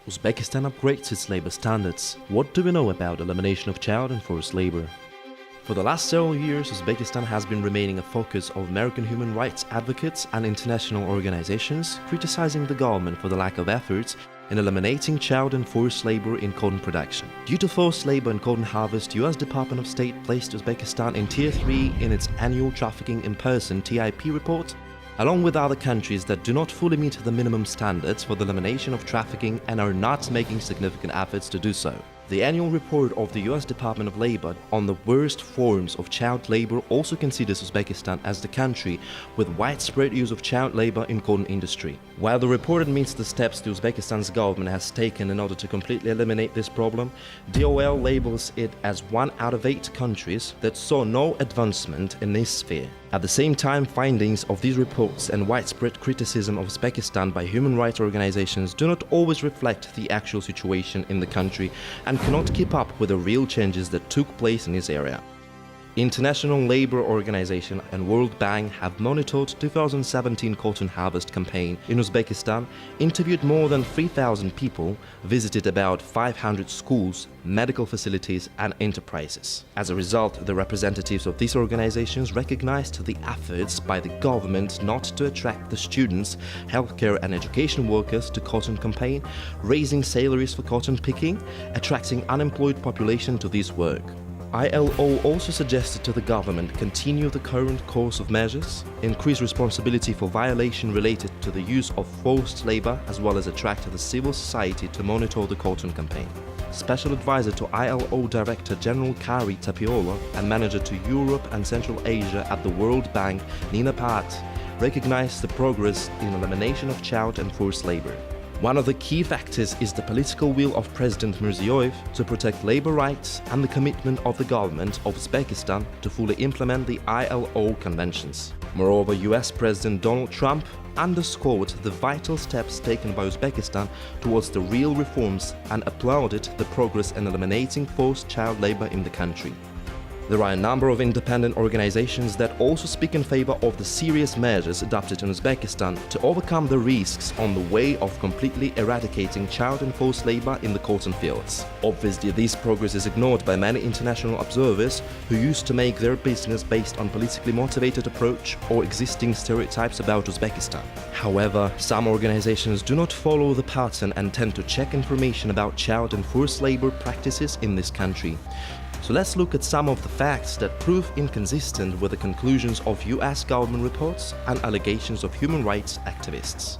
Uzbekistan upgrades its labor standards. What do we know about elimination of child and forced labor? For the last several years, Uzbekistan has been remaining a focus of American human rights advocates and international organizations criticizing the government for the lack of efforts in eliminating child and forced labor in cotton production. Due to forced labor in cotton harvest, US Department of State placed Uzbekistan in Tier 3 in its annual Trafficking in Person (TIP) report, along with other countries that do not fully meet the minimum standards for the elimination of trafficking and are not making significant efforts to do so. The annual report of the US Department of Labor on the worst forms of child labor also considers Uzbekistan as the country with widespread use of child labor in cotton industry. While the report admits the steps the Uzbekistan's government has taken in order to completely eliminate this problem, DOL labels it as one out of 8 countries that saw no advancement in this sphere. At the same time, findings of these reports and widespread criticism of Uzbekistan by human rights organizations do not always reflect the actual situation in the country and cannot keep up with the real changes that took place in this area. International Labour Organization and World Bank have monitored 2017 cotton harvest campaign in Uzbekistan, interviewed more than 3,000 people, visited about 500 schools, medical facilities and enterprises. As a result, the representatives of these organizations recognized the efforts by the government not to attract the students, healthcare and education workers to cotton campaign, raising salaries for cotton picking, attracting unemployed population to this work. ILO also suggested to the government continue the current course of measures, increase responsibility for violation related to the use of forced labor, as well as attract the civil society to monitor the cotton campaign. Special advisor to ILO Director General Kari Tapiola and manager to Europe and Central Asia at the World Bank, Nina Pat, recognized the progress in elimination of child and forced labor. One of the key factors is the political will of President Mirziyoyev to protect labor rights and the commitment of the government of Uzbekistan to fully implement the ILO conventions. Moreover, US President Donald Trump underscored the vital steps taken by Uzbekistan towards the real reforms and applauded the progress in eliminating forced child labor in the country. There are a number of independent organizations that also speak in favor of the serious measures adopted in Uzbekistan to overcome the risks on the way of completely eradicating child and forced labor in the cotton fields. Obviously, this progress is ignored by many international observers who used to make their business based on politically motivated approach or existing stereotypes about Uzbekistan. However, some organizations do not follow the pattern and tend to check information about child and forced labor practices in this country. So let's look at some of the facts that prove inconsistent with the conclusions of US government reports and allegations of human rights activists.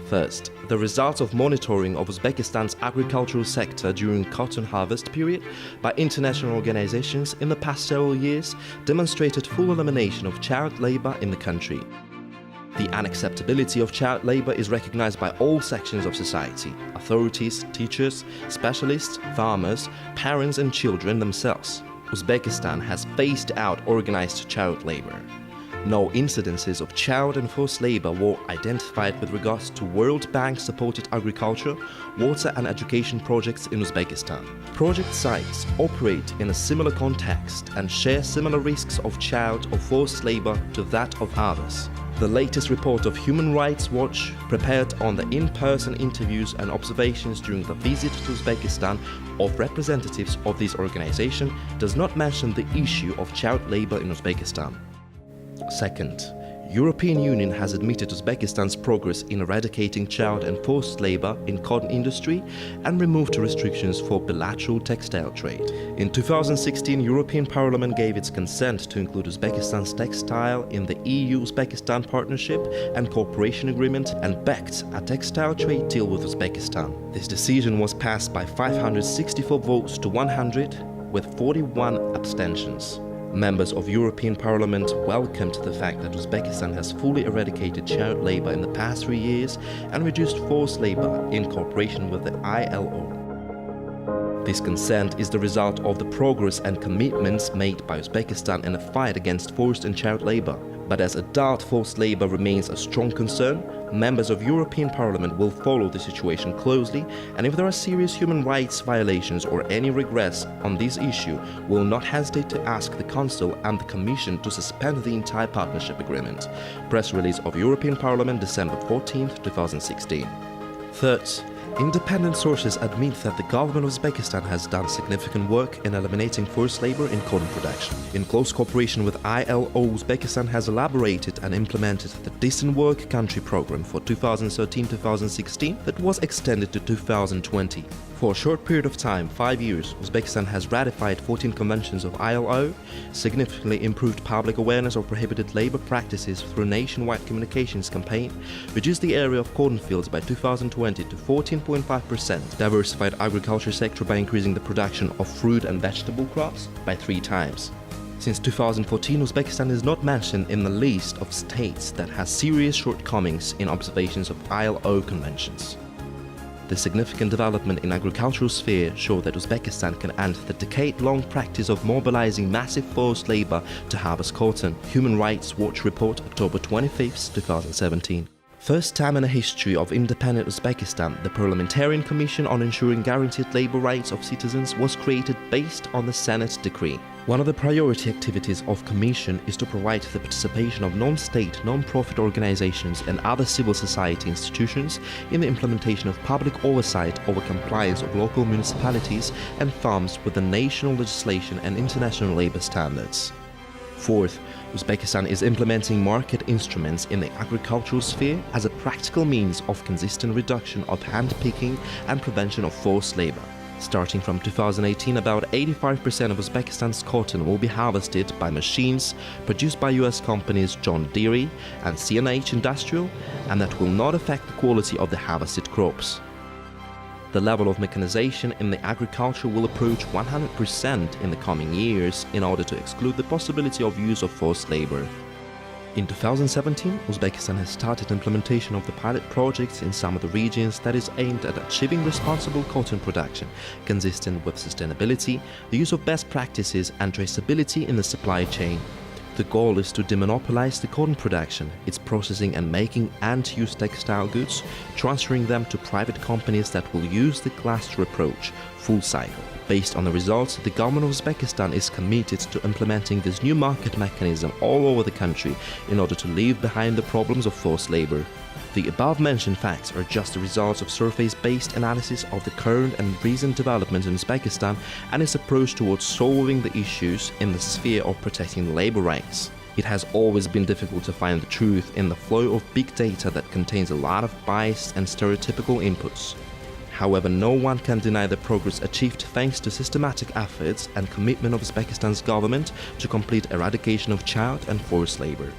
First, the results of monitoring of Uzbekistan's agricultural sector during cotton harvest period by international organizations in the past several years demonstrated full elimination of child labor in the country. The unacceptability of child labor is recognized by all sections of society: authorities, teachers, specialists, farmers, parents and children themselves. Uzbekistan has phased out organized child labor. No incidences of child and forced labor were identified with regards to World Bank-supported agriculture, water and education projects in Uzbekistan. Project sites operate in a similar context and share similar risks of child or forced labor to that of others. The latest report of Human Rights Watch, prepared on the in-person interviews and observations during the visit to Uzbekistan of representatives of this organization, does not mention the issue of child labor in Uzbekistan. Second, European Union has admitted Uzbekistan's progress in eradicating child and forced labor in cotton industry and removed restrictions for bilateral textile trade. In 2016, European Parliament gave its consent to include Uzbekistan's textile in the EU-Uzbekistan Partnership and Cooperation Agreement and backed a textile trade deal with Uzbekistan. This decision was passed by 564 votes to 100, with 41 abstentions. Members of European Parliament welcomed the fact that Uzbekistan has fully eradicated child labor in the past 3 years and reduced forced labor in cooperation with the ILO. This consent is the result of the progress and commitments made by Uzbekistan in the fight against forced and child labor. But as adult forced labor remains a strong concern, members of European Parliament will follow the situation closely, and if there are serious human rights violations or any regrets on this issue, will not hesitate to ask the Council and the Commission to suspend the entire partnership agreement. Press release of European Parliament, December 14, 2016. Third, Independent sources admit that the government of Uzbekistan has done significant work in eliminating forced labor in cotton production. In close cooperation with ILO, Uzbekistan has elaborated and implemented the Decent Work Country Program for 2013-2016 that was extended to 2020. For a short period of time, 5 years, Uzbekistan has ratified 14 conventions of ILO, significantly improved public awareness of prohibited labor practices through a nationwide communications campaign, reduced the area of cotton fields by 2020 to 14.5%, diversified agriculture sector by increasing the production of fruit and vegetable crops by 3 times. Since 2014, Uzbekistan is not mentioned in the list of states that has serious shortcomings in observations of ILO conventions. The significant development in agricultural sphere show that Uzbekistan can end the decade-long practice of mobilizing massive forced labor to harvest cotton. Human Rights Watch report, October 25, 2017. First time in the history of independent Uzbekistan, the Parliamentarian Commission on Ensuring Guaranteed Labor Rights of Citizens was created based on the Senate decree. One of the priority activities of Commission is to provide the participation of non-state, non-profit organizations and other civil society institutions in the implementation of public oversight over compliance of local municipalities and farms with the national legislation and international labor standards. Fourth, Uzbekistan is implementing market instruments in the agricultural sphere as a practical means of consistent reduction of hand-picking and prevention of forced labor. Starting from 2018, about 85% of Uzbekistan's cotton will be harvested by machines produced by US companies John Deere and CNH Industrial, and that will not affect the quality of the harvested crops. The level of mechanization in the agriculture will approach 100% in the coming years in order to exclude the possibility of use of forced labor. In 2017, Uzbekistan has started implementation of the pilot projects in some of the regions that is aimed at achieving responsible cotton production, consistent with sustainability, the use of best practices and traceability in the supply chain. The goal is to demonopolize the cotton production, its processing and making and use textile goods, transferring them to private companies that will use the cluster approach, full cycle. Based on the results, the government of Uzbekistan is committed to implementing this new market mechanism all over the country in order to leave behind the problems of forced labor. The above-mentioned facts are just the results of surface-based analysis of the current and recent developments in Uzbekistan and its approach towards solving the issues in the sphere of protecting labor rights. It has always been difficult to find the truth in the flow of big data that contains a lot of biased and stereotypical inputs. However, no one can deny the progress achieved thanks to systematic efforts and commitment of Uzbekistan's government to complete eradication of child and forced labor.